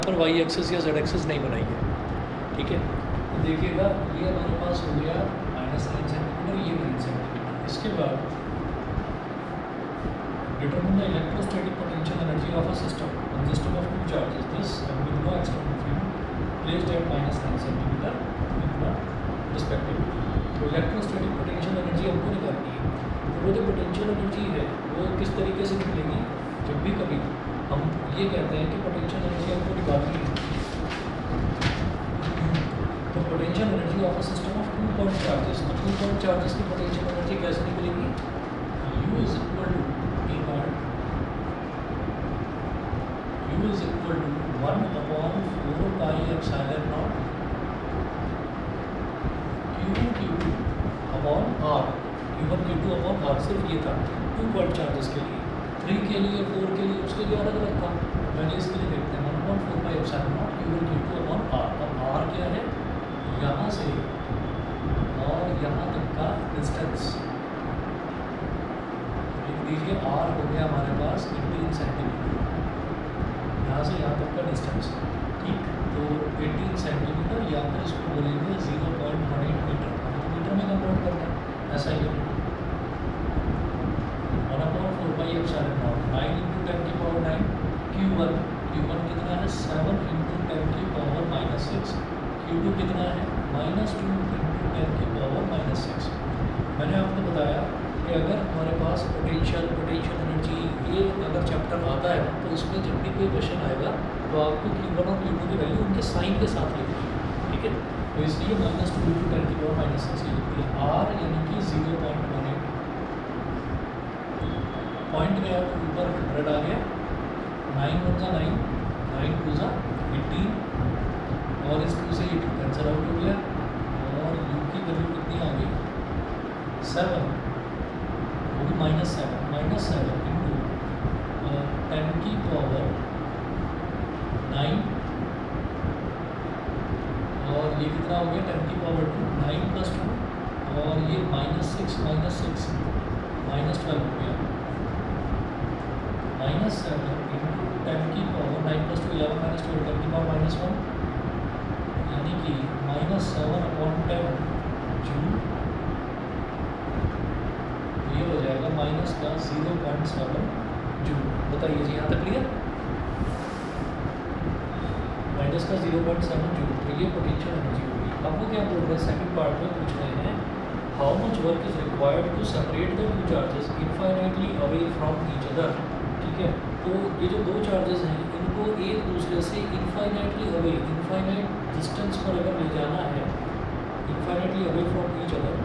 पर Y access या Z access नहीं बनाई है, ठीक है। तो देखिएगा ये हमारे पास हो गया -9 सेंटीमीटर, ये 9 सेंटीमीटर। इसके बाद determine the electrostatic potential energy of a system consisting of two charges, this with no external field placed at -9 centimetre respectively. तो इलेक्ट्रोस्टैटिक पोटेंशियल एनर्जी हमको निकालनी है। तो वो जो पोटेंशियल एनर्जी है वो किस तरीके से निकलेगी, जब भी कभी हम ये कहते हैं कि पोटेंशियल एनर्जी हमको निकालनी है, तो potential energy of a system of 2 point charges, तो 2 पॉइंट चार्जेस की पोटेंशियल एनर्जी कैसे निकलेगी, U is equal to 1/4 pi epsilon not Q1 upon R, Q1 Q2 upon R। सिर्फ ये था 2 पॉइंट चार्जेस के लिए, 3 के लिए, 4 के लिए, उसके लिए अलग अलग था। मैंने इसके लिए देखते हैं 1/4 pi epsilon not Q1 Q2 upon R। अब R क्या है, यहाँ से और यहाँ तक का डिस्टेंस लिख दीजिए। R हो गया हमारे पास 18 सेंटीमीटर, यहाँ से यहाँ तक का डिस्टेंस, ठीक। तो 18 सेंटीमीटर या फिर इसको बोलेंगे 0.18 मीटर, मीटर में कन्वर्ट करना है, ऐसा ही 1/4 पाई एप्सिलॉन नॉट 9 × 10 की पावर 9 Q1 कितना है 7 × 10 की पावर -6, Q2 कितना है -2 × 10 की पावर -6। मैंने आपको बताया कि अगर हमारे पास पोटेंशियल एनर्जी ये अगर चैप्टर आता है ना, तो इसमें जब भी कोई क्वेश्चन आएगा तो आपको Q1 और Q2 की वैल्यू उनके साइन के साथ लिखनी है, ठीक है। तो इसलिए -2 × 10 की पावर -6 लिखती है। R यानी कि 0.18 पॉइंट में अब ऊपर 100 आ गया, 9 × 9 9 × 2 18 और इस 2 से 18 कैंसल आउट हो गया और U की वैल्यू कितनी आ गई 7, वो भी -7 × 10 की पावर 9 और ये कितना हो गया 10 की पावर 2, 9 + 2 और ये -6 -12 हो गया, -7 × 10 की पावर 9 + 2 11 - 12 10 की पावर -1 यानी कि -7/10 जूल। ये हो जाएगा माइनस का 0.7 जूल। बताइए जी, यहाँ तक क्लियर, माइनस का 0.7 जूल। तो ये पोटेंशियल एनर्जी होगी। अब वो क्या बोल रहे हैं, सेकंड पार्ट में पूछ रहे हैं how much work is required to separate the two charges infinitely away from each other, ठीक है। तो ये जो दो चार्जेस हैं इनको एक दूसरे से इनफाइनाइटली अवे, इनफाइनाइट डिस्टेंस पर अगर ले जाना है, infinitely away from each other,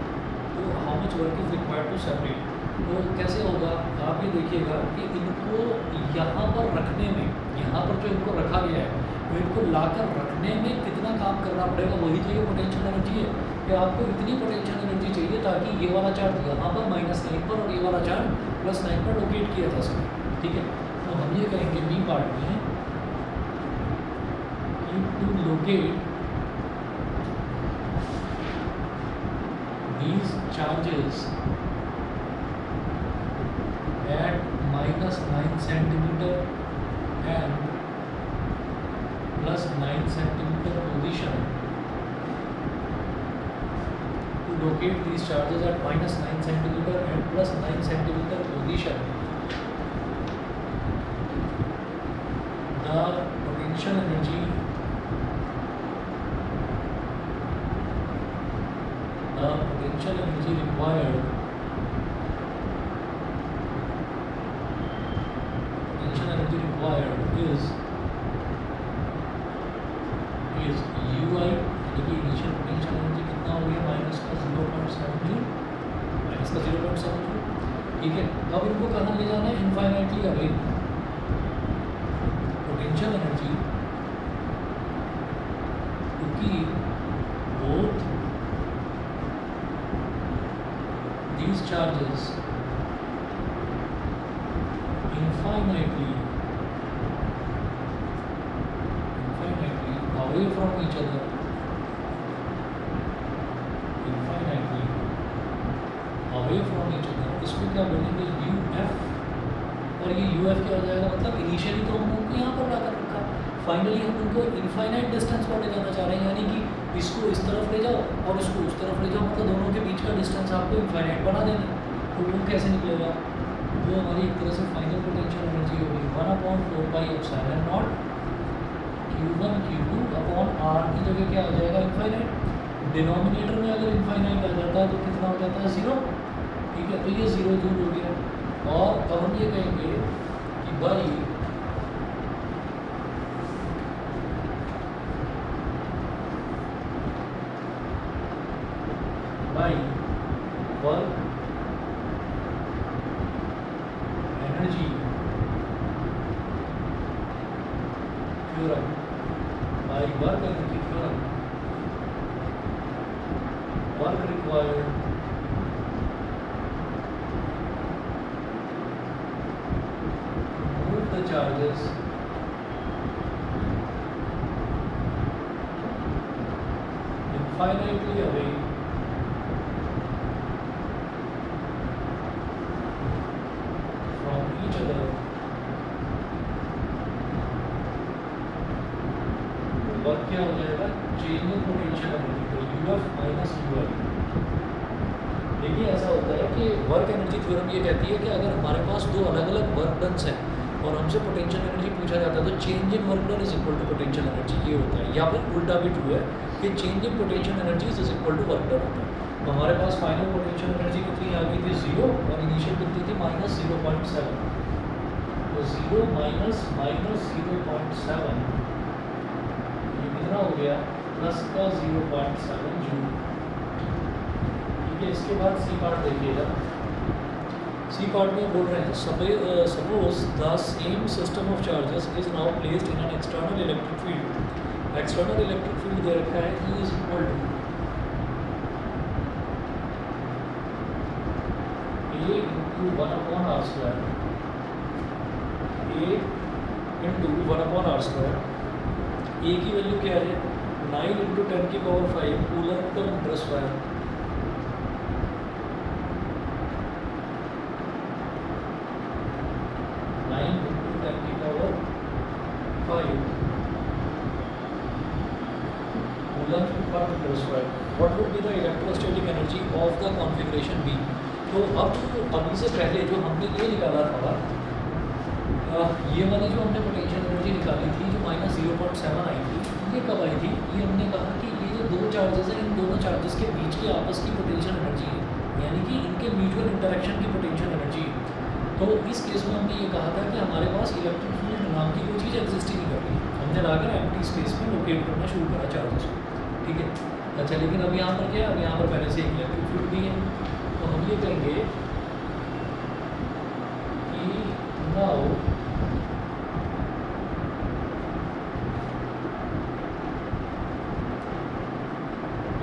तो how much work is required to separate. तो कैसे होगा, आप ये देखिएगा कि इनको यहाँ पर रखने में, यहाँ पर जो इनको रखा गया है, तो इनको लाकर रखने में कितना काम करना पड़ेगा, वही तो ये पोटेंशियल एनर्जी है कि आपको इतनी पोटेंशियल एनर्जी चाहिए ताकि ये वाला चार्ज यहाँ पर -9 पर और ये वाला चार्ज +9 पर लोकेट किया जा सके, ठीक है। तो हम ये कहेंगे बी पार्ट में कि to locate these charges at -9 centimeter and +9 centimeter position, to locate these charges at -9 centimeter and +9 centimeter position, the potential energy required is UI, यानी कि इनिशियल पोटेंशियल एनर्जी कितना हो गया -0.7 जूल, ठीक है। अब इनको कहाँ ले जाना है, इनफाइनाइटली अवे। पोटेंशियल एनर्जी क्योंकि both these charges infinitely away from each other, infinitely away from each other, इसको क्या बोलेंगे UF, और ये UF क्या हो जाएगा, मतलब इनिशियली तो हमने उनको यहाँ पर लाकर रखा, फाइनली हम उनको इनफाइनाइट डिस्टेंस पर ले जाना चाह रहे हैं, यानी कि इसको इस तरफ ले जाओ और इसको उस तरफ ले जाओ, मतलब दोनों के बीच का डिस्टेंस आपको इनफाइनाइट बना देना है। तो वो कैसे निकलेगा? वो हमारी एक तरह से फाइनल पोटेंशियल एनर्जी होगी 1/4πε0 Q1 Q2 अपॉन R की जगह क्या आ जाएगा? इनफाइनाइट। डिनोमिनेटर में अगर इनफाइनाइट आ जाता है तो कितना हो जाता है? 0। ठीक है, तो ये 0 दूर हो गया। और अब हम ये कहेंगे कि भाई work energy theorem, by work energy theorem, work required move the charges infinitely away from each other work क्या हो जाएगा? चेंज इन पोटेंशियल एनर्जी को UF माइनस UL। देखिए ऐसा होता है कि वर्क एनर्जी थ्योरम ये कहती है कि अगर हमारे पास दो अलग अलग वर्क डन्स हैं और हमसे पोटेंशियल एनर्जी पूछा जाता है तो change in work done is equal to potential energy, ये होता है। या फिर उल्टा भी ट्रू है कि change in potential energy is equal to work done होता है। तो हमारे पास फाइनल पोटेंशियल एनर्जी कितनी आ गई थी? 0, और इनिशियल कितनी थी? -0.7। तो 0 माइनस -0.7 ये कितना हो गया? प्लस का 0.7 जूल। ठीक है, इसके बाद सी पार्ट देखिएगा। सी पार्ट में बोल रहे हैं suppose the same system of charges is now placed in an external electric field. External electric field दे रखा है E is equal to A into 1/r², A into 1/r²। A की value क्या है? 9 into 10⁵ coulomb per metre square. What would be the electrostatic energy of the configuration B? तो अब अभी से पहले जो हमने ये निकाला था, ये वाली जो हमने पोटेंशियल एनर्जी निकाली थी जो -0.7 आई थी, ये कब आई थी? ये हमने कहा कि ये जो दो चार्जेस हैं, इन दोनों चार्जेस के बीच की आपस की पोटेंशियल एनर्जी है, यानी कि इनके म्यूचुअल इंटरेक्शन की पोटेंशियल एनर्जी है। तो इस केस में हमने ये कहा था कि हमारे पास इलेक्ट्रिक फील्ड नाम की कोई चीज़ एग्जिस्ट ही नहीं कर रही, हमने लाकर एम्प्टी स्पेस में लोकेट करना शुरू करा चार्जेस को। ठीक है, अच्छा, लेकिन अब यहाँ पर क्या है? अब यहाँ पर पहले से एक इलेक्ट्रिक फील्ड भी है, तो हम ये कहेंगे कि now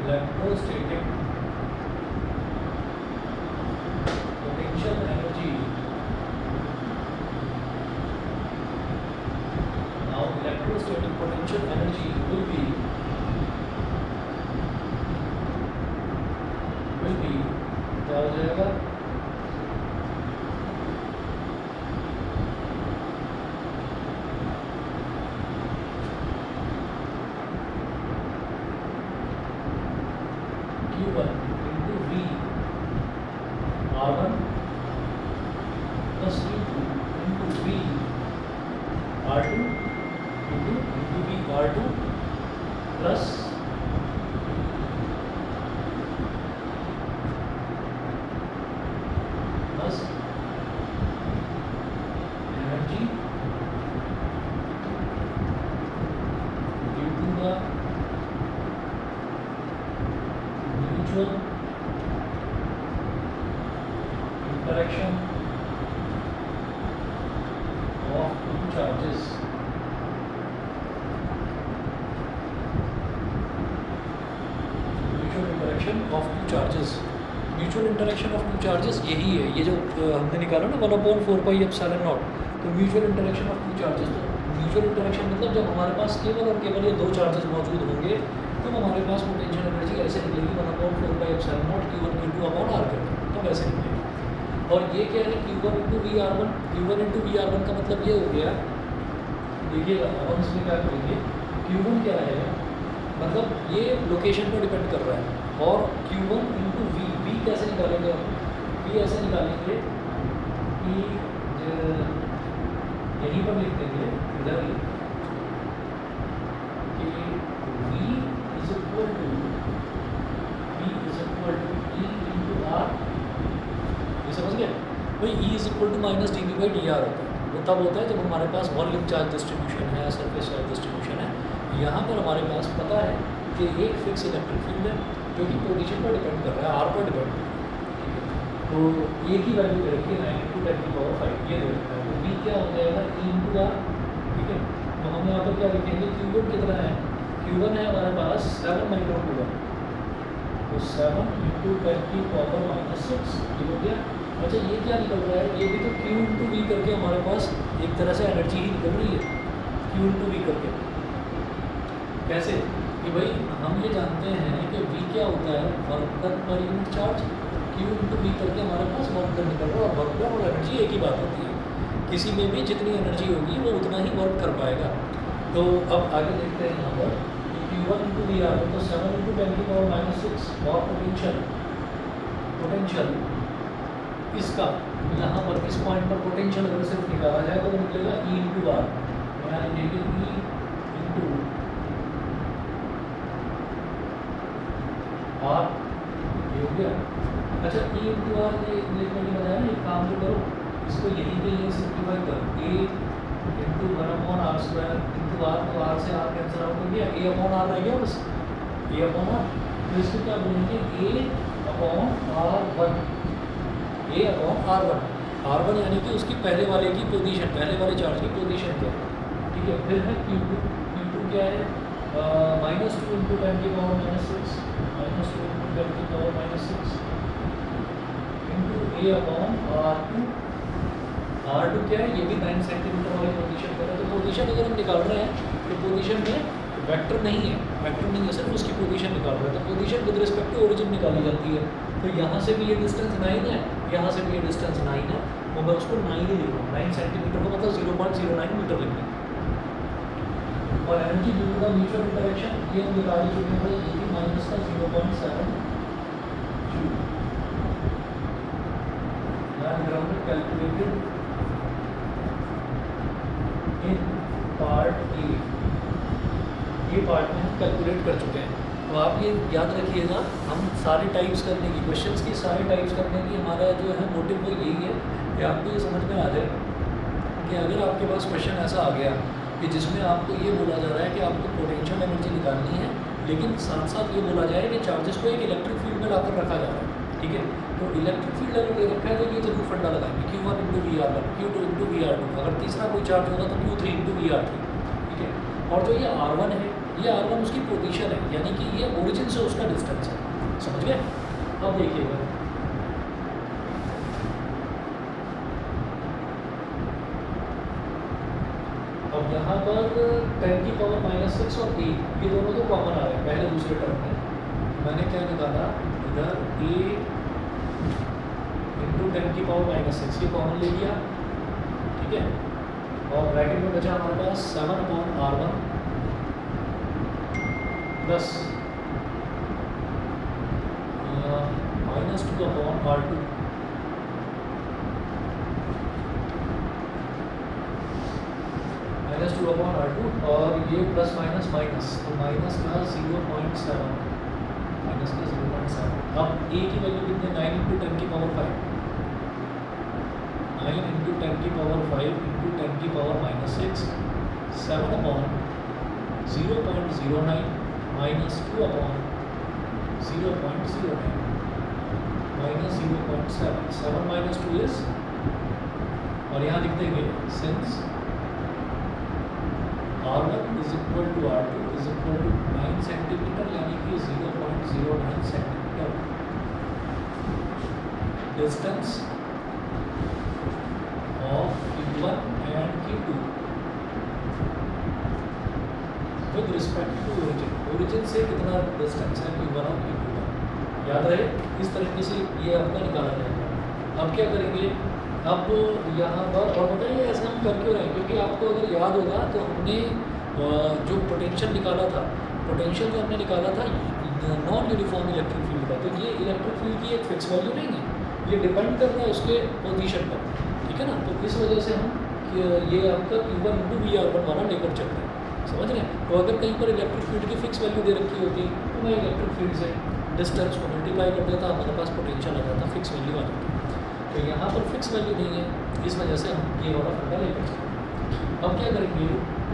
electrostatic potential energy, now electrostatic potential energy will be क्या हो जाएगा? Q1 into V R1 plus Q2 into V R2 into V R2 plus energy due to the mutual interaction of two charges mutual interaction of two charges यही है, ये जो हमने निकाला ना 1/4πε0। तो mutual interaction of two charges, तो mutual interaction मतलब जब हमारे पास केवल और केवल ये दो चार्जेस मौजूद होंगे तो हमारे पास पोटेंशियल एनर्जी ऐसे निकलेगी 1/4πε0 Q1 Q2 अपॉन R करके, तो वैसे निकलेगी। और ये क्या है? Q1 into V R1, Q1 into V R1 का मतलब ये हो गया देखिएगा अब हम इसमें क्या करेंगे, Q1 क्या रहेगा, मतलब ये लोकेशन पर डिपेंड कर रहा है, और Q1 इंटू वी कैसे निकालेंगे हम, वी ऐसे निकालेंगे कि यहीं पर लिख देंगे इधर ही कि V is equal to E into R. ये समझ गए भाई, E is equal to minus D V by D R होता है। वो तब होता है जब हमारे पास वॉल्यूम चार्ज डिस्ट्रीब्यूशन है, सरफेस चार्ज डिस्ट्रीब्यूशन है। यहाँ पर हमारे पास पता है कि एक फिक्स इलेक्ट्रिक फील्ड है जो कि पोजीशन पर डिपेंड कर रहा है, आर पर डिपेंड कर रहा है। तो ए की वैल्यू दे रखी है 9 इंटू 10 की पावर 5, ये दे रखा है। तो बी क्या हो जाएगा, ई इंटू आर। ठीक है, तो हम यहाँ पर क्या लिखेंगे, Q1 कितना है, Q1 है हमारे पास 7 माइक्रोन कूलम, तो 7 इंटू 10 की पावर -6, ये हो गया। अच्छा ये क्या निकल रहा है, ये भी तो Q इंटू वी करके हमारे पास एक तरह से एनर्जी ही निकल रही है, Q इंटू वी करके। कैसे कि भाई हम ये जानते हैं कि V क्या होता है, वर्क डन पर unit charge, Q into V करके हमारे पास वर्क डन निकल रहा है, और वर्क डन और एनर्जी एक ही बात होती है। किसी में भी जितनी एनर्जी होगी वो उतना ही वर्क कर पाएगा। तो अब आगे देखते हैं यहाँ पर Q1 इंटू वी आर, तो 7 इंटू 10 की पावर -6, और पोटेंशियल इसका यहाँ पर इस पॉइंट पर पोटेंशियल अगर सिर्फ निकाला जाए तो वो निकलेगा E इंटू आर, यहाँ लिखेंगे E इंटू आर, ये हो गया। अच्छा E इंटू आर लिखने की बजाय ना एक काम जो करो, इसको यहीं पे ये सिंप्लीफाई करो, A into 1/r² into R, तो आर से आर कैंसिल आउट हो गया, A/r रह गया बस, A/r। तो इसको क्या बोलेंगे, A/r1, A/r1, R1 यानी कि उसकी पहले वाले की पोजीशन, पहले वाले चार्ज की पोजीशन क्या है। ठीक है, फिर है Q2 क्या है, -2 इंटू 10 की पावर -6, -2 इंटू 10 की पावर -6 इंटू A/r2। R2 क्या है, ये भी 9 सेंटीमीटर वाली पोजीशन पर है। तो पोजीशन अगर हम निकाल रहे हैं तो पोजीशन में वेक्टर नहीं है, सिर्फ उसकी पोजीशन निकाल रहे हैं। तो position with respect to origin निकाली जाती है। तो यहाँ से भी ये डिस्टेंस 9 है, यहाँ से भी ये डिस्टेंस 9 है, तो मैं उसको 9 ही लिख रहा हूँ, 9 सेंटीमीटर को मतलब 0.09 मीटर लिख रहा हूँ। और energy due to the mutual interaction ये हम निकाल चुके हैं, ये भी माइनस का 0.7 joule. Ground calculated in part A, ये पार्ट में हम कैलकुलेट कर चुके हैं। तो आप ये याद रखिएगा, हम सारे टाइप्स करने की, क्वेश्चंस की सारे टाइप्स करने की हमारा जो है मोटिव वो यही है कि आपको ये समझ में आ जाए कि अगर आपके पास क्वेश्चन ऐसा आ गया कि जिसमें आपको ये बोला जा रहा है कि आपको पोटेंशियल एनर्जी निकालनी है, लेकिन साथ साथ ये बोला जाए कि चार्जेस को एक इलेक्ट्रिक फील्ड में लाकर रखा जा रहा है। ठीक है, तो इलेक्ट्रिक फील्ड अगर दे रखा है तो ये जरूर फंडा लगाएंगे, Q1 into VR1, Q2 into VR2, अगर तीसरा कोई चार्ज होगा तो Q3 इंटू VR3। ठीक है, और जो ये R1 है, ये R1 उसकी पोजीशन है, यानी कि ये ओरिजिन से उसका डिस्टेंस है। समझ गए? अब देखिएगा, अब यहाँ पर 10 की पावर -6 और A ये दोनों तो कॉमन आ रहे हैं पहले दूसरे टर्म में। मैंने क्या निकाला इधर, A इंटू 10 की पावर -6 ये कॉमन ले लिया। ठीक है, और ब्रैकेट में बचा हमारे पास 7/r1 प्लस -2/r2 -2/r2, और ये प्लस माइनस माइनस, तो माइनस का 0.7, माइनस का 0.7। अब A की वैल्यू कितनी, 9 इंटू 10 की पावर 5, 9 इंटू 10 की पावर 5 इंटू 10 की power -6, 7/0.09 minus 2/0.09 minus 0.7, 7 minus 2 is, और यहाँ लिख देंगे since R1 is equal to R2 is equal to 9 centimetre, यानी कि 0.09 centimetre distance of Q1 and Q2 with respect to origin. Origin से कितना डिस्टेंस है Q1 और Q2 का, याद रहे। इस तरीके से ये आपका निकाला जाएगा। अब क्या करेंगे, अब यहाँ पर और बताइए ऐसा हम कर क्यों रहे हैं, क्योंकि आपको अगर याद होगा तो हमने जो पोटेंशियल निकाला था, पोटेंशियल जो हमने निकाला था नॉन यूनिफॉर्म इलेक्ट्रिक फील्ड का, तो ये इलेक्ट्रिक फील्ड की एक फिक्स वैल्यू नहीं है, ये डिपेंड करता है उसके पोजीशन पर, ठीक है ना। तो इस वजह से हम ये आपका Q1 इंटू VR1 वाला लेकर चल रहे हैं, समझ रहे हैं। तो अगर कहीं पर इलेक्ट्रिक फील्ड की फिक्स वैल्यू दे रखी होती तो मैं इलेक्ट्रिक फील्ड से डिस्टेंस को मल्टीप्लाई कर देता, हमारे पास पोटेंशियल आ जाता, फिक्स वैल्यू आ जाती। तो यहाँ पर फिक्स वैल्यू नहीं है, इस वजह से हम ये वाला फंडा लेकर चलेंगे। अब क्या करेंगे,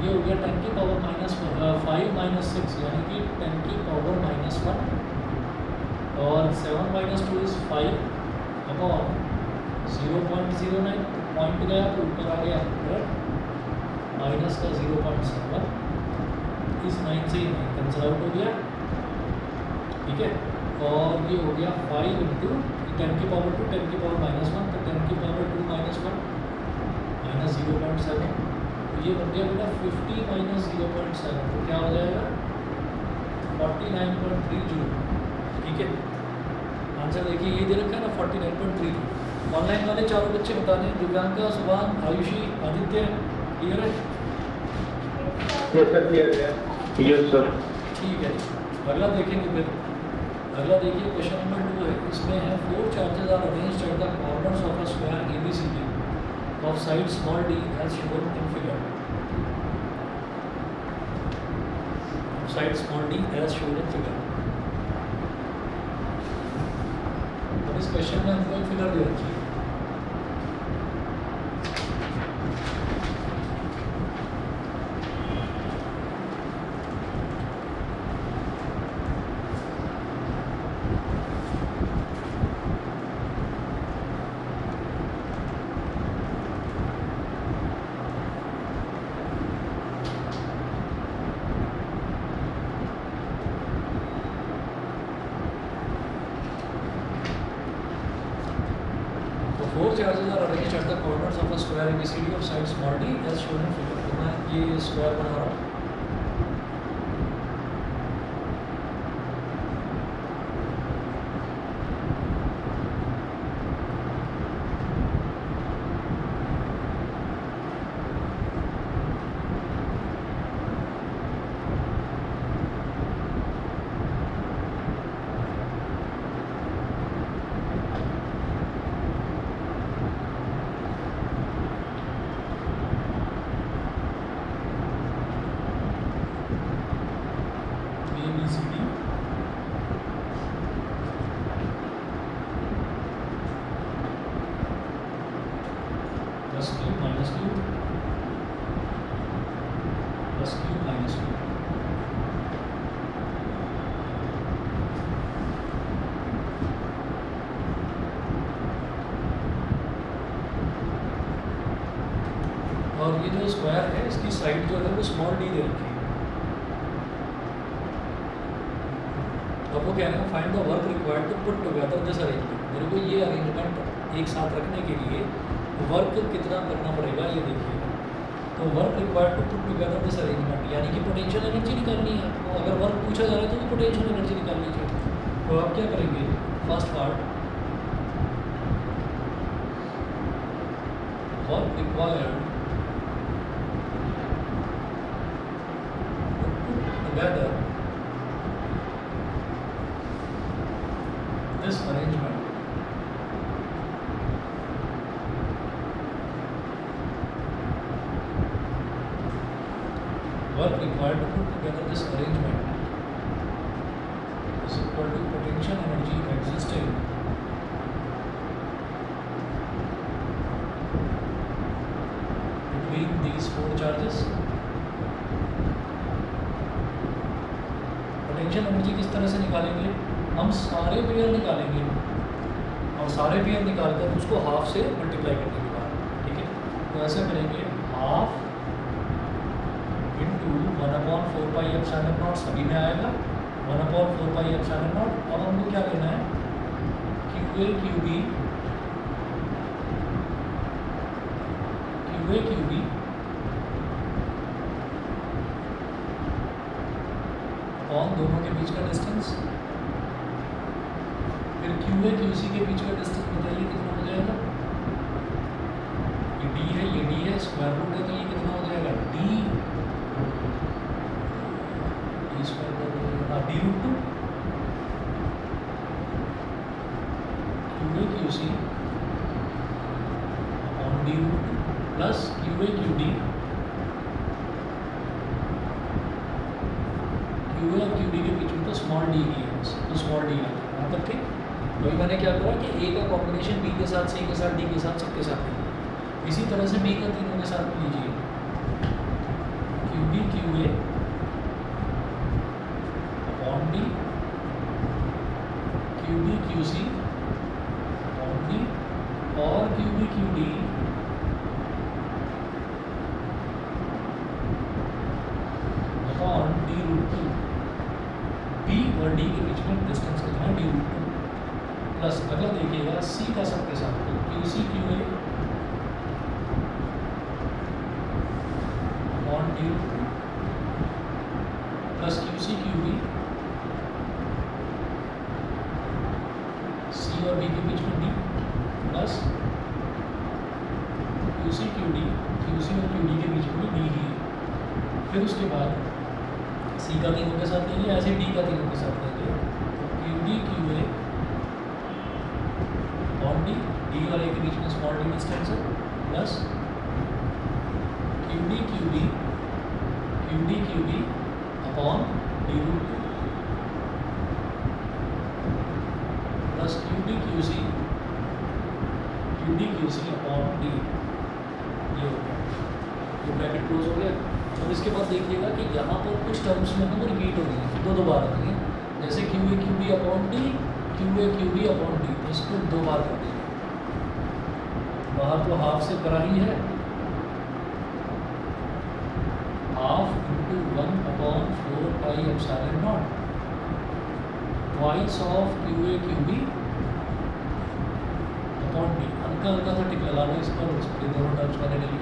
ये हो गया 10 की पावर -5 - 6 यानी कि 10 की पावर -1 और 7 - 2 इज़ 5 अपॉन 0.09, पॉइंट गया तो ऊपर आ गया 100 माइनस का 0.7, इस 9 से ये 9 कैंसिल आउट हो गया, ठीक है। और ये हो गया 5 इंटू 10 की पावर 2, 10 की पावर -1, तो 10 की पावर 2 - 1 माइनस 0.7, तो ये बन गया बेटा 50 माइनस 0.7, तो क्या हो जाएगा 49.30, ठीक है। आंसर देखिए ये दे रखा है ना 49.30। ऑनलाइन वाले चारों बच्चे बता दें, दिव्यांका, सुभान, आयुषी, आदित्य, क्लियर है? यस सर, क्लियर है। Yes sir. ठीक है, अगला देखेंगे फिर। अगला देखिए क्वेश्चन नंबर 2 है, इसमें है 4 charges are arranged at the corners of a square ABCD of side small d as shown in figure, side small d as shown in figure। अब इस क्वेश्चन में हमको एक फिगर दे रखी है, four charges are arranged at the corners of a square ABCD of side small d as shown in figure। तो मैं ये स्क्वायर बना रहा हूँ, ABCD plus Q minus Q plus Q minus Q। और ये जो स्क्वायर है इसकी साइड जो है वो स्मॉल d दे रखी है। अब वो कह रहे हैं find the work required to put together this arrangement. मेरे को ये अरेंजमेंट एक साथ रखने के लिए वर्क कितना करना पड़ेगा ये देखिए। तो work required to put together this arrangement यानी कि पोटेंशियल एनर्जी निकालनी है आपको। अगर वर्क पूछा जा रहा है तो भी पोटेंशियल एनर्जी निकाल लीजिए। तो आप क्या करेंगे, first part work required to put together this arrangement work required to put together this arrangement is equal to potential energy existing between these four charges। Potential energy किस तरह से निकालेंगे, हम सारे पेयर निकालेंगे और सारे पेयर निकालकर उसको हाफ से मल्टीप्लाई करने के बाद, ठीक है। तो ऐसे करेंगे हाफ इंटू 1/4πε0, सभी में आएगा 1/4πε0। अब हमको क्या लेना है, QA QB अपॉन दोनों के बीच का डिस्टेंस, फिर QA QC के बीच का डिस्टेंस बताइए कितना हो जाएगा, डी है, ये डी है, स्क्वायर रूट है, तो ये कितना हो जाएगा D square D root 2 Q A Q C upon D root 2 plus Q A Q D और क्यू डी के बीच में तो स्मॉल डी ही है, तो स्मॉल डी है यहाँ तक। ठीक, वही मैंने क्या करा कि ए का कॉम्बिनेशन बी के साथ, सी के साथ, डी के साथ, सबके साथ है। इसी तरह से बी का तीनों के साथ लीजिए, Q B Q A upon D, Q B Q C upon D और Q B Q D upon D root 2। B और डी के बीच में डिस्टेंस कितना है, डी रूट 2 प्लस अगला देखिएगा सी का सबके साथ, तो Q C Q A upon D root 2 plus Q C Q B, C और बी के बीच में D plus Q C Q D, Q C और क्यू डी के बीच में डी ही है। फिर उसके बाद सी का तीनों के साथ लेंगे, ऐसे डी का तीनों के साथ लेंगे, तो Q D Q A upon D, D और ए के बीच में स्मॉल डी डिस्टेंस है, plus Q D Q D upon D root 2 plus Q D Q C upon D. ये हो गया, ये ब्रैकेट क्लोज हो गया। अब इसके बाद देखिएगा कि यहाँ पर कुछ टर्म्स में हम रिपीट हो रही है, दो बार होती है, जैसे Q A Q B upon D, Q A Q D upon D, इसको दो बार कर देंगे। बाहर तो हाफ से करा ही है, half into 1/4πε0 twice of Q A Q B upon D. हल्का हल्का सा टिक लगा लो इस पर, दोनों टर्म्स मैंने ले ली।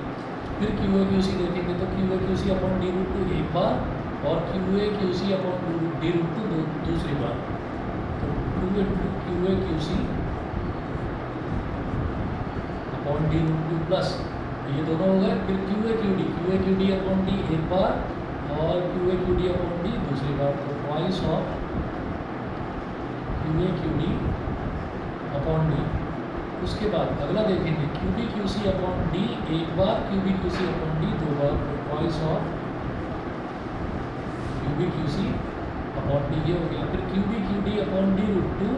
फिर क्यू ए क्यू सी देखेंगे तो Q A Q C upon D root 2 एक बार और Q A Q C upon D root 2 दूसरी बार, तो 2 into Q A Q C upon D root 2 plus ये दोनों हो गए। फिर Q A Q D upon D एक बार और Q A Q D upon D दूसरी बार, तो twice of Q A Q D upon D. उसके बाद अगला देखेंगे Q B Q C upon D एक बार, Q B Q C upon D दो बार, twice of Q B Q C upon D, ये हो गया। फिर Q B Q D upon D root 2,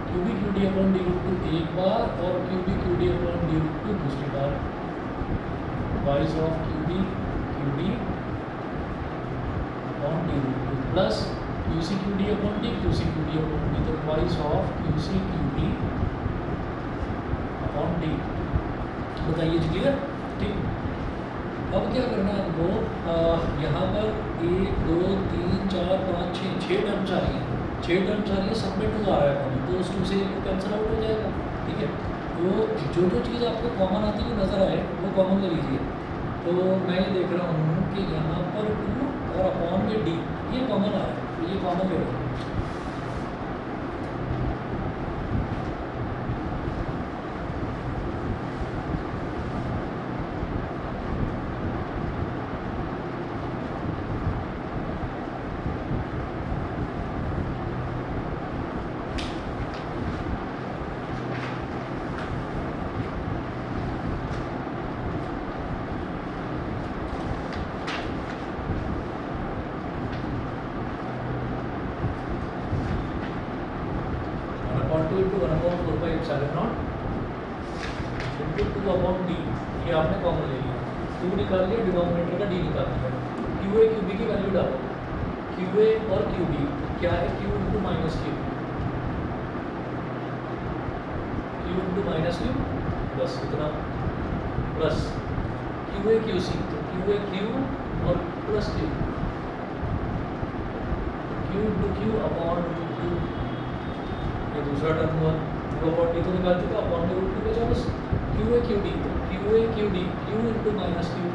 Q B Q D upon D root 2 एक बार और Q B Q D upon D root 2 दूसरी बार, twice of Q D upon D root 2 plus Q C Q D upon D, Q C Q D upon D, तो twice of Q C Q D upon D. बताइए जी, clear? ठीक, अब क्या करना है हमको, यहाँ पर 1 2 3 4 5 6 टर्म्स आ रही हैं, 6 टर्म्स आ रही है, सब में 2 आ रहा है कॉमन, तो उस 2 से कैंसिल आउट हो जाएगा। ठीक है, तो जो चीज़ आपको कॉमन आती हुई नज़र आए वो कॉमन ले लीजिए। तो मैं ये देख रहा हूँ कि यहाँ पर 2 और अपॉन में डी ये कॉमन आ रहा है, तो ये कॉमन ले लो। इंटू 1/4πε0 इंटू 2 अपॉन डी, ये आपने कॉमन ले लिया, 2 निकाल लिया, डिनोमिनेटर का डी निकाल लिया। क्यू ए क्यू बी की वैल्यू डालो, क्यू ए और क्यू बी क्या है, क्यू इंटू माइनस क्यू बस इतना, plus Q A Q C, तो क्यू ए क्यू और plus Q into Q upon root 2, ये दूसरा टर्म हुआ। 2 अपॉन डी तो निकाल चुका, अपॉन में रूट 2 बचा बस। क्यू ए क्यू डी, तो Q A Q D Q into minus Q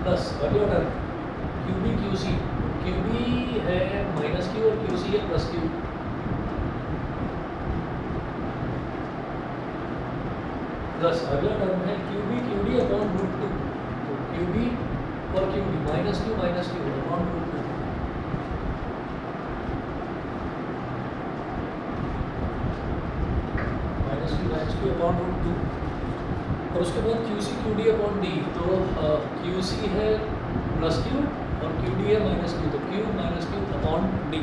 plus वही order Q B Q C, Q B है माइनस क्यू और क्यू सी है प्लस क्यू, प्लस अगला टर्म है QB अपॉन रूट 2, तो QB और QB minus Q upon root 2, minus Q upon root 2, और उसके बाद QD अपॉन D, तो QC है प्लस क्यू और QD है माइनस क्यू, तो Q minus Q upon D।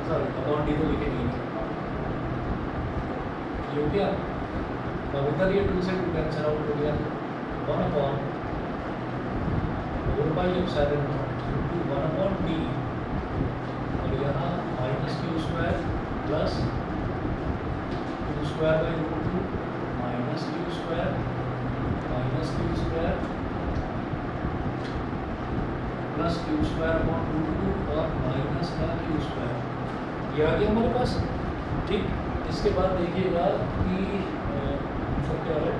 Sorry upon D तो लिखे नहीं, ये हो गया। अब इधर ये 2 से 2 कैंसिल आउट हो गया, 1 upon 4 pi epsilon not into 1 upon D, और यहाँ minus Q square plus Q square by root 2 minus Q square plus Q square upon root 2 और माइनस का क्यू स्क्वायर, ये आ गया हमारे पास। ठीक, इसके बाद देखिएगा कि सब क्या है,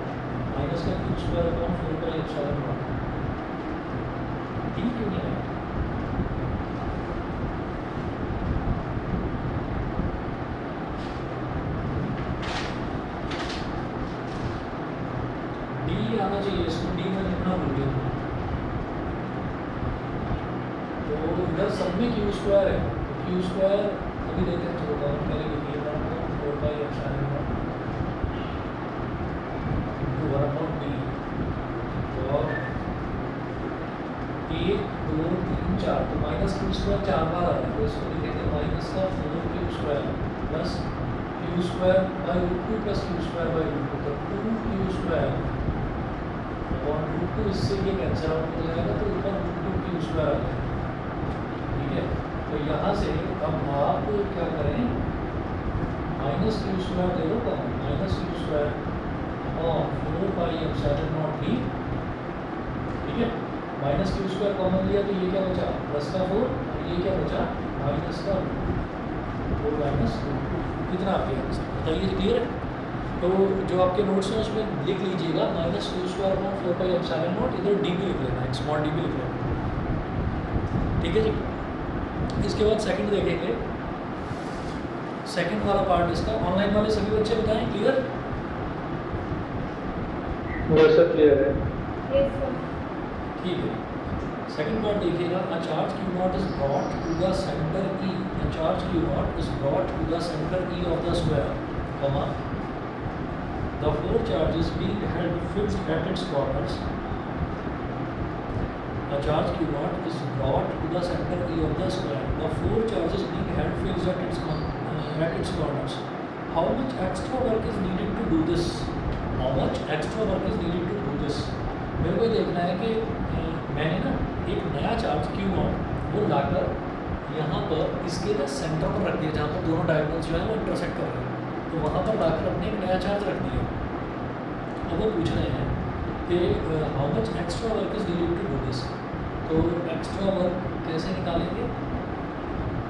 माइनस का Q square upon 4 pi epsilon not, ठीक क्यों नहीं है? डी आना चाहिए, इसको डी में लिखना भूल गया, तो इधर सब में क्यू स्क्वायर है, तो क्यू स्क्वायर अभी देखते हैं, थोड़ा पहले लिखिए 4 pi epsilon not into 1 upon D, और 1 2 3 4, तो माइनस क्यू स्क्वायर 4 बार आ रहा है, तो इसको लिखेंगे माइनस का 4 Q square plus Q square by root 2 plus Q square by root 2, तो 2 क्यू स्क्वायर अपॉन रूट 2, इससे ये कैंसिल आउट हो जाएगा, तो ऊपर रूट 2 क्यू स्क्वायर आ जाएगा। ठीक है, तो यहाँ से अब आप क्या करें, माइनस क्यू स्क्वायर दे दो, माइनस क्यू स्क्वायर और 4 पाई एप्सिलॉन नॉट डी। ठीक है, माइनस क्यू स्क्वायर कॉमन लिया तो ये क्या बचा, प्लस का 4, और ये क्या बचा, माइनस का 4 माइनस रूट 2, कितना आपके आंसर बताइए, क्लियर है? तो जो आपके नोट्स हैं उसमें लिख लीजिएगा minus Q square upon 4 pi epsilon not, इधर डी भी लिख लेना, एक स्मॉल डी भी लिख लेना। ठीक है जी, इसके बाद सेकंड देखेंगे, सेकंड वाला पार्ट इसका, ऑनलाइन वाले सभी बच्चे बताएं, क्लियर? यस सर, क्लियर है। ठीक है, सेकंड पार्ट देखिएगा, a charge Q not is brought to the centre E, a charge Q not is brought to the centre E of the square, comma the 4 charges being held fixed at its corners, a charge Q naught is brought to the center E of the square, the 4 charges being held fixed at its corners, how much extra work is needed to do this, how much extra work is needed to do this, मेरे को देखना है कि मैंने ना एक नया charge Q not वो लाकर यहाँ पर इसके ना सेंटर पर रख दिया, जहाँ पर दोनों डायगोनल्स जो है वो इंटरसेक्ट कर रहे हैं, तो वहाँ पर लाकर अपने एक नया चार्ज रख दिया। अब वो पूछ रहे हैं कि how much extra work is needed to do this, तो एक्स्ट्रा वर्क कैसे निकालेंगे,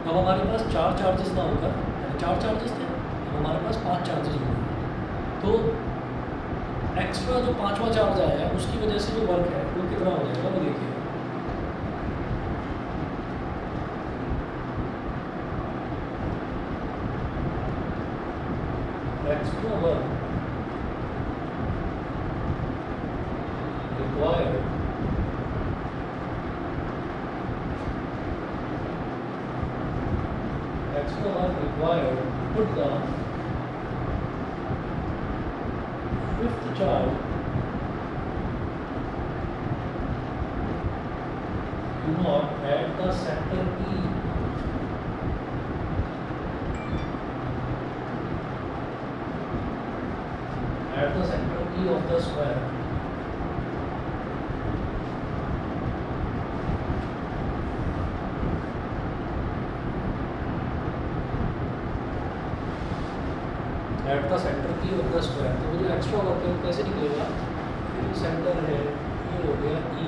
अब हमारे पास 4 चार्जेस ना होकर, 4 चार्जेस थे, अब हमारे पास 5 चार्जेस हो गए, तो एक्स्ट्रा जो 5वां चार्ज आया है उसकी वजह से जो वर्क है वो कितना हो जाएगा, वो देखिए। Extra work required extra work required to put the 5th charge Q naught at the center E of the square, at the centre की ऑफ द स्क्वायर, तो जो एक्स्ट्रा वर्क है कैसे निकलेगा, सेंटर है ये हो गया E,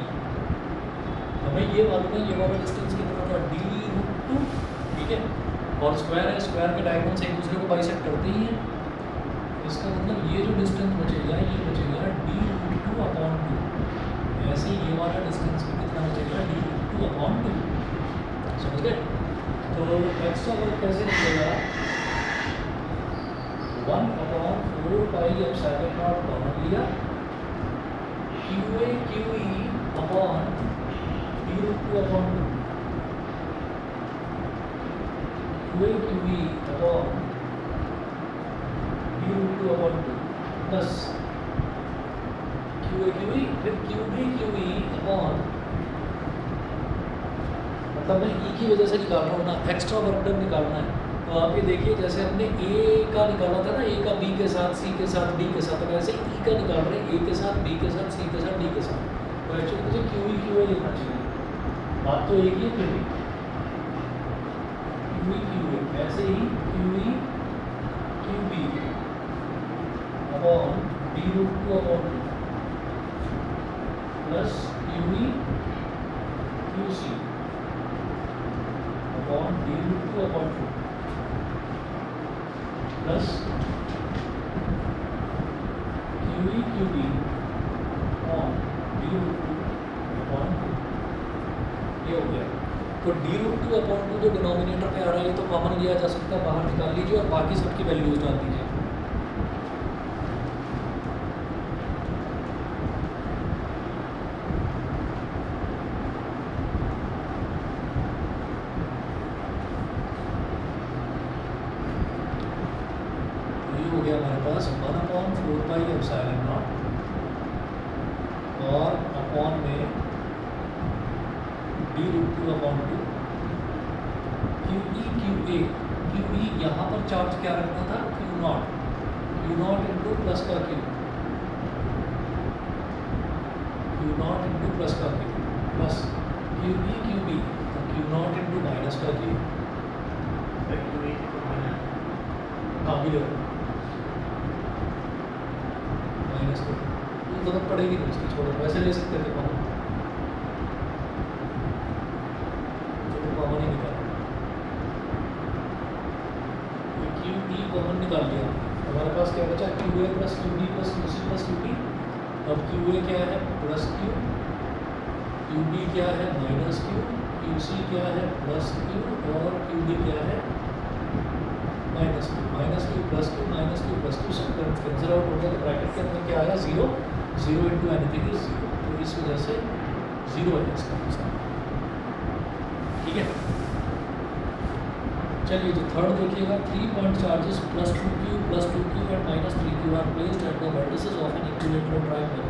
हमें ये मालूम है ये वाला डिस्टेंस कितना था d√2, ठीक है, और स्क्वायर है, स्क्वायर के डायगोनल्स एक दूसरे को बाइसेक्ट करते ही हैं, इसका मतलब ये जो डिस्टेंस बचेगा ये बचेगा d√2/2, ऐसे ये वाला डिस्टेंस भी कितना बचेगा d√2/2, समझ गए? तो तो एक्स्ट्रा वर्क कैसे निकलेगा, 1/4πε0 कॉमन लिया, QA QE upon d√2/2, QA QE upon d√2/2 plus QA QE फिर QB QE अपॉन, मतलब मैं E की वजह से निकाल रहा हूँ ना, एक्स्ट्रा वर्क डन निकालना है। तो आप ये देखिए जैसे हमने A का निकाला था ना, A का B के साथ, C के साथ, D के साथ, तो वैसे E का निकाल रहे हैं A के साथ, B के साथ, C के साथ, D के साथ। तो एक्चुअली मुझे QE QA लिखना चाहिए, बात तो एक ही है फिर भी, QE QA, ऐसे ही QE QB upon d√2/2 plus QE QC upon d√2/2 plus QE QB upon d√2/2, ये हो गया। तो d√2/2 जो डिनोमिनेटर पे आ रहा है ये तो कॉमन लिया जा सकता है, बाहर निकाल लीजिए और बाकी सबकी वैल्यूज डाल दीजिए। हो गया हमारे पास 1/4πε0 और अपॉन में d√2/2 QE QA, QE यहाँ पर चार्ज क्या रखना था, Q0 इंटू प्लस का Q, Q0 इंटू प्लस का Q plus QE QB Q0 into minus का Q, हाँ मिले माइनस का, जरूरत पड़ेगी नहीं उसकी, छोड़ो वैसे ले सकते थे कॉमन, चलो कॉमन ही निकाल, QE कॉमन निकाल लिया, हमारे पास क्या बचा QA plus QB plus QC plus QD। अब QA क्या है प्लस Q, QB क्या है माइनस Q, QC क्या है प्लस Q और QD क्या है minus Q plus Q minus Q plus Q, सब कैंसिल आउट हो गया। तो ब्रैकेट के अंदर क्या आया 0 इंटू एनीथिंग इज 0, तो इस वजह से 0 है इसका आंसर, ठीक है। चलिए जो थर्ड देखिएगा, 3 point charges plus 2Q and minus 3Q are placed at the vertices of an equilateral triangle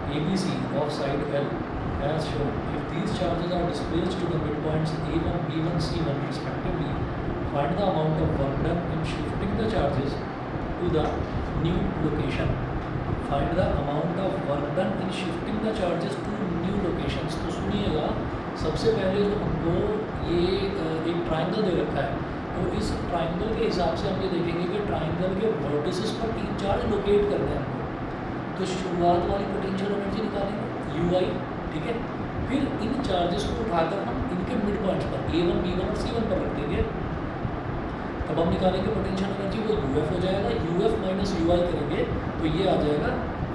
ABC of side L as shown. If these charges are displaced to the midpoints A1, B1, C1 respectively, find the amount of work done in shifting the charges to the new location. Find the amount of work done in shifting the charges to new locations. तो सुनिएगा, सबसे पहले जो हमको ये एक triangle दे रखा है, तो इस ट्राइंगल के हिसाब से हम ये देखेंगे कि ट्राइंगल के वर्टिसेस पर 3 चार्ज लोकेट करने हैं हमको। तो शुरुआत वाली पोटेंशियल एनर्जी निकालेंगे UI, ठीक है। फिर इन चार्जेस को उठाकर हम इनके मिड पॉइंट्स पर A1, B1 और C1 पर रख देंगे, तब हम निकालेंगे पोटेंशियल एनर्जी, वो UF हो जाएगा, UF माइनस UI करेंगे तो ये आ जाएगा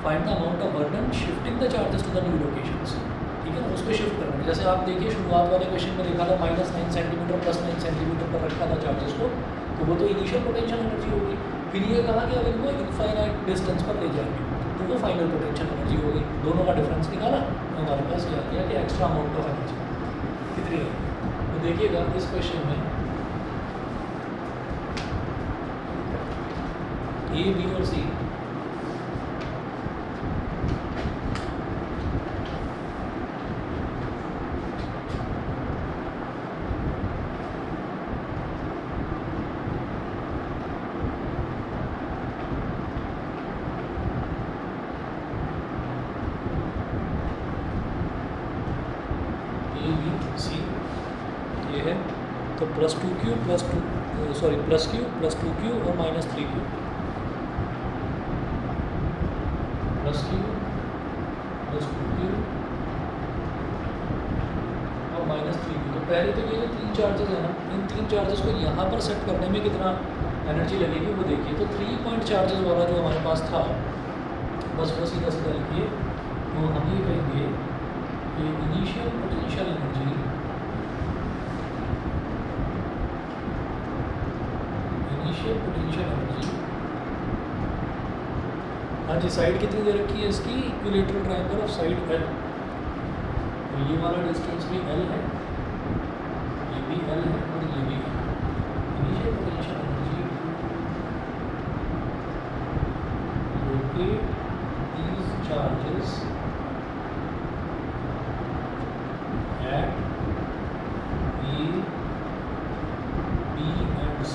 find the amount of work done shifting the charges to the new locations, ठीक है ना। उसको शिफ्ट करेंगे, जैसे आप देखिए शुरुआत वाले क्वेश्चन में देखा था -9 सेंटीमीटर प्लस 9 सेंटीमीटर पर रखा था चार्जेस को, तो वो तो इनिशियल पोटेंशियल एनर्जी होगी। फिर ये कहा कि अब इनको इनफाइनाइट डिस्टेंस पर ले जाएंगे, तो वो फाइनल पोटेंशियल एनर्जी होगी। दोनों का डिफरेंस निकाला तो हमारे पास क्या आ गया कि एक्स्ट्रा अमाउंट ऑफ एनर्जी कितनी है। तो देखिएगा इस क्वेश्चन में A, B और C ये है, तो प्लस Q प्लस 2Q और minus 3Q, plus Q plus 2Q और माइनस 3Q। तो पहले तो ये जो 3 चार्जेस है ना, इन 3 चार्जेस को यहाँ पर सेट करने में कितना एनर्जी लगेगी वो देखिए। तो 3 पॉइंट चार्जेस वाला जो हमारे पास था, बस वो सीधा सीधा लिखिए। तो हम ये कहेंगे कि initial potential energy initial potential energy, हाँ जी, साइड कितनी दे रखी है इसकी, equilateral triangle of side L, तो ये वाला डिस्टेंस भी L है, ये भी L है और ये भी L। Initial potential energy locate these charges at A, B and C,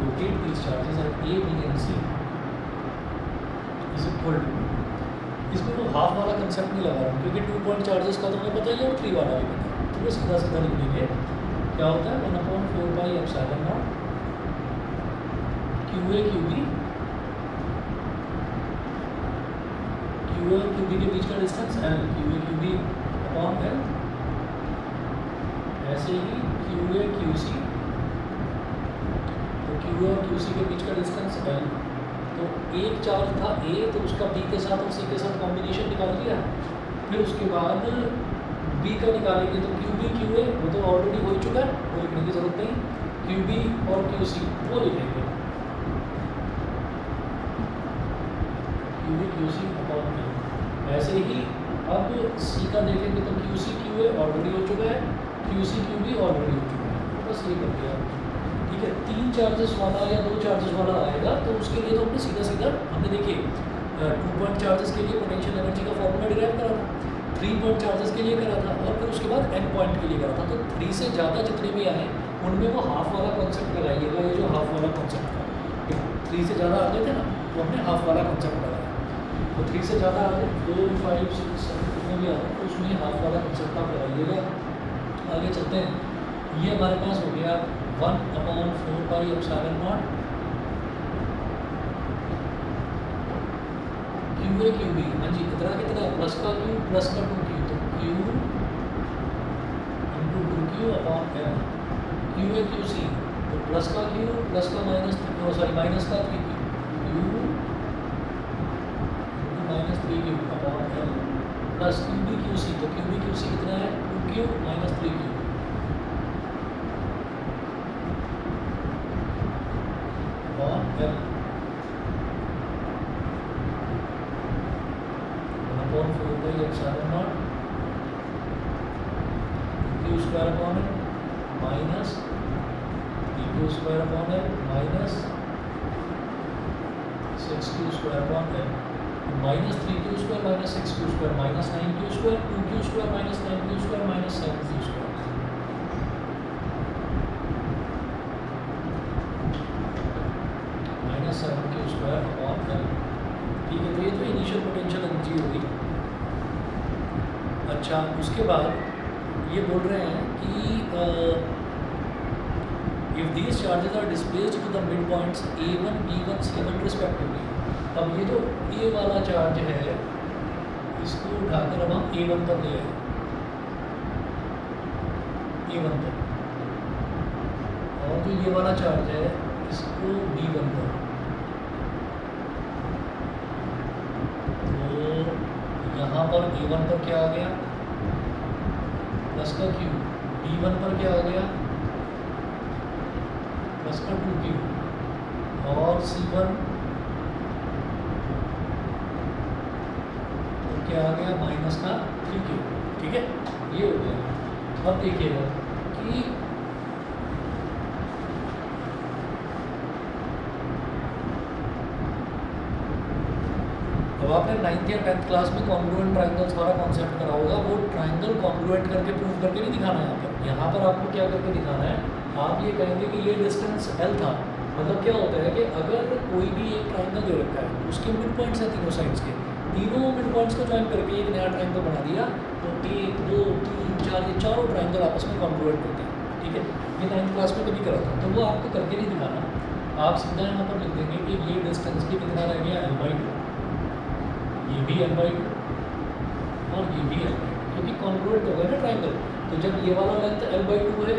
locate these charges at A, B and C is equal to, इसमें तो हाफ वाला कंसेप्ट नहीं लगा रहा हूँ क्योंकि 2 पॉइंट चार्जेस का तो हमें पता ही है और 3 वाला भी पता है, तो वो सीधा सीधा लिख लेंगे। क्या होता है 1/4πε0 QA QB, QA और QB के बीच का distance L, QA QB upon L, ऐसे ही QA QC, तो QA और QC के बीच का डिस्टेंस L, तो एक चार्ज था A, तो उसका B के साथ और C के साथ कॉम्बिनेशन निकाल लिया, फिर उसके बाद B का निकालेंगे तो QB QA वो तो ऑलरेडी हो चुका है, वो लिखने की जरूरत नहीं, QB और QC वो लिखेंगे, QB QC अपॉन L। ऐसे ही अब C का देखेंगे तो QC QA ऑलरेडी हो चुका है, QC QB ऑलरेडी हो चुका है, तो बस ये कर दिया, ठीक है। 3 चार्जेस वाला या 2 चार्जेस वाला आएगा तो उसके लिए तो हमने सीधा सीधा हमने देखिए 2 पॉइंट चार्जेस के लिए पोटेंशियल एनर्जी का फॉर्मूला डिराइव करा था, 3 पॉइंट चार्जेस के लिए करा था और फिर उसके बाद n पॉइंट के लिए करा था, तो 3 से ज़्यादा जितने भी आए उनमें वो हाफ वाला कॉन्सेप्ट लगाइएगा, ये जो हाफ वाला कॉन्सेप्ट था, 3 से ज़्यादा आ गए थे ना तो हमने हाफ वाला कॉन्सेप्ट लगाया, तो 3 से ज़्यादा आ गए 2 5 6 7 जितने भी आ रहे तो उसमें हाफ वाला कॉन्सेप्ट आप लगाइएगा। आगे चलते हैं, ये हमारे पास हो गया 1/4πε0 QA QB, हाँ जी कितना कितना प्लस का Q प्लस का 2Q, तो Q into 2Q upon L, QA QC तो प्लस का Q प्लस का माइनस का 3Q, Q into minus 3Q upon L plus QB QC, तो QB QC कितना है 2Q minus 3Q upon L, 1/4πε0 Q square upon L minus Q square upon L minus 6Q square upon L, minus 3Q square minus 6Q square minus 9Q square 2Q square minus 9Q square minus 7Q square, minus 7Q square upon L, ठीक है। तो ये तो initial potential energy होगी। अच्छा, उसके बाद ये बोल रहे हैं कि if these charges are displaced to the mid points A1 B1 C1 respectively, अब ये जो A वाला चार्ज है इसको उठाकर अब हम A1 पर ले आए, A1 पर, और जो ये वाला चार्ज है इसको B1 पर, यहाँ पर A1 पर क्या आ गया प्लस का Q, B1 पर क्या आ गया प्लस का 2Q और C1 तो क्या आ गया माइनस का 3Q, ठीक है, ये हो गया। अब देखिएगा कि अब आपने 9th या 10th क्लास में कॉन्ग्रुएंट ट्रायंगल्स वाला कॉन्सेप्ट करा होगा, वो ट्रायंगल कॉन्ग्रुएंट करके प्रूव करके नहीं दिखाना है यहाँ पर आपको क्या करके दिखाना है, आप ये कहेंगे कि ये डिस्टेंस L था, मतलब क्या होता है कि अगर कोई भी एक ट्रायंगल दे रखा है उसके मिड पॉइंट्स हैं तीनों साइड्स के, तीनों मिड पॉइंट्स को ज्वाइन करके एक नया ट्रायंगल बना दिया, तो 1 2 3 4 ये चारों ट्रायंगल आपस में कॉन्ग्रुएंट होते हैं, ठीक है। ये 9th क्लास में कभी करा था, तो वो आपको करके नहीं दिखाना, आप सीधा यहाँ पर लिख देंगे कि ये डिस्टेंस भी कितना रह गया L/2, ये भी L/2 और ये भी L/2, क्योंकि कॉन्ग्रुएंट हो गया ना ट्रायंगल, तो जब ये वाला लेंथ L/2 है,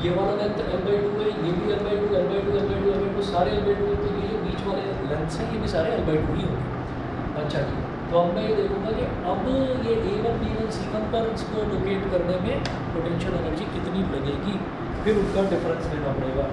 ये वाला लेंथ L/2 है, ये भी L/2 L/2 L/2 L/2 सारे L/2, तो ये जो बीच वाले लेंथ्स हैं ये भी सारे L/2 ही होंगे। अच्छा जी, तो अब मैं ये देखूँगा कि अब ये A1 B1 C1 पर इसको लोकेट करने में पोटेंशियल एनर्जी कितनी लगेगी, फिर उनका डिफरेंस लेना पड़ेगा।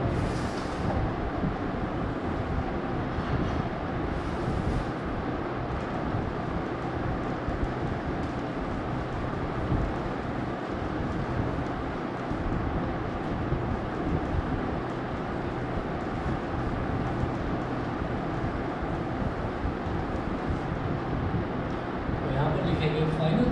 Final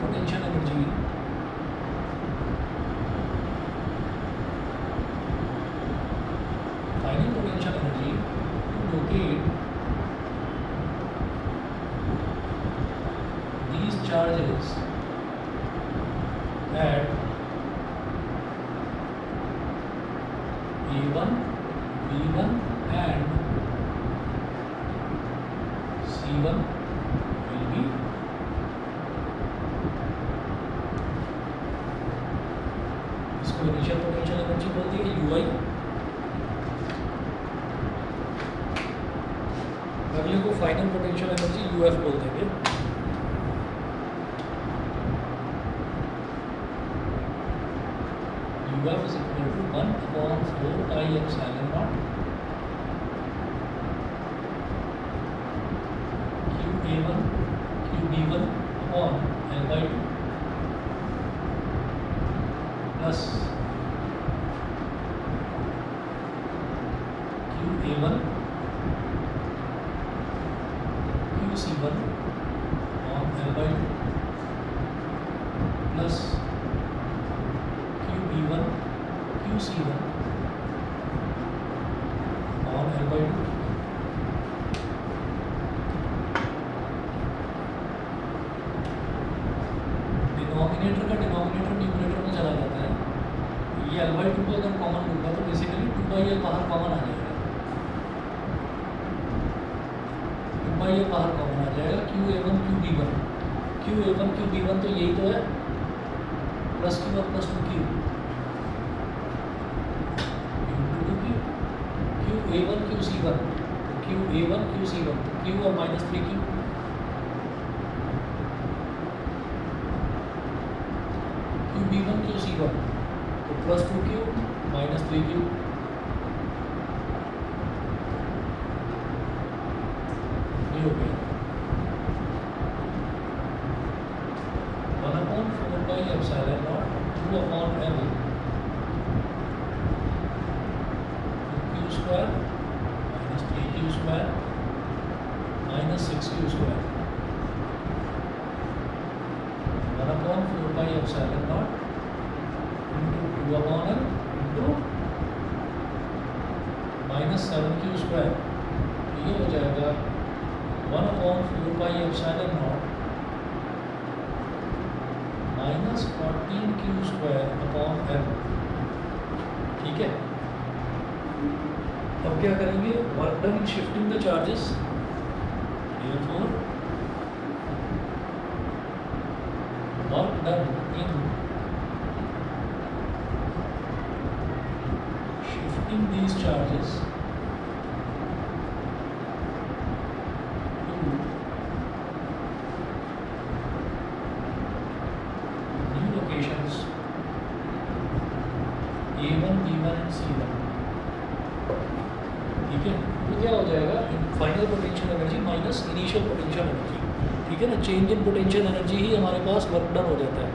potential energy to locate these charges at A1, B1 and C1 will be इसको इनिशियल पोटेंशियल एनर्जी बोलती है UI। अगले को फाइनल पोटेंशियल एनर्जी UF बोल देंगे। UF is equal to 1/4 pi epsilon naught QA1 QB1 upon L by 2 plus QA1 QC1 on L by 2 plus QB1 QC1 on L by 2। Denominator का denominator numerator में चला जाता है। ये L by 2 को अगर कॉमन लूँगा तो बेसिकली 2/L बाहर कॉमन आ जाएगा, 2/L बाहर कॉमन आ जाएगा। QA1 QB1 तो यही तो है, प्लस Q और plus 2Q QA1 QC1 QA1 QC1 तो Q और माइनस 3Q QB1 QC1 तो प्लस 2Q माइनस 3Q ये हो गया 1/4 pi epsilon naught 2 upon L Q square minus 3Q square minus 6Q square 1/4 pi epsilon naught into 2 upon L into minus 7Q square। ये हो जाएगा 1/4 pi epsilon naught minus 14Q square upon L। ठीक है, अब क्या करेंगे, work done in shifting the charges. therefore work done in shifting these charges to new locations A1, B1 and C1। ठीक है, तो क्या हो जाएगा, final potential energy minus initial potential energy. ठीक है ना, चेंज इन पोटेंशियल एनर्जी ही हमारे पास वर्क डन हो जाता है।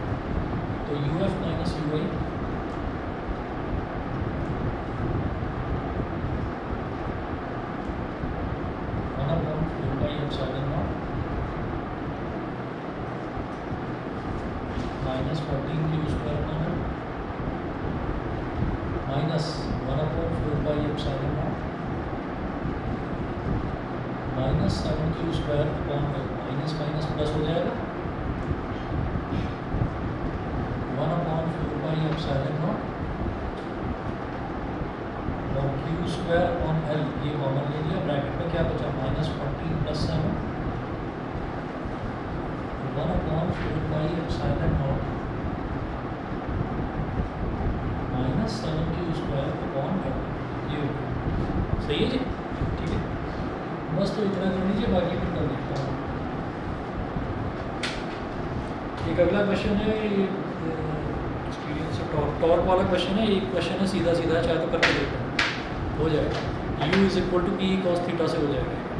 तो UF minus UI minus 14Q square upon L minus 1/4 pi epsilon naught minus 7Q square upon L। Minus minus plus हो जाएगा 1/4 pi epsilon naught और Q square upon L ये common ले लिया, ब्रैकेट में क्या बचा minus 14 plus 7 1/4 pi epsilon naught minus 7Q square upon L। ये हो गया, सही है जी। ठीक है, बस तो इतना कर लीजिए, बाकी फिर कर देखता हूँ। एक अगला क्वेश्चन है, ये एक्सपीरियंस टॉर्क वाला क्वेश्चन है, एक क्वेश्चन है सीधा सीधा, चाहे तो करके देखो, हो जाएगा। u is equal to P cos theta से हो जाएगा।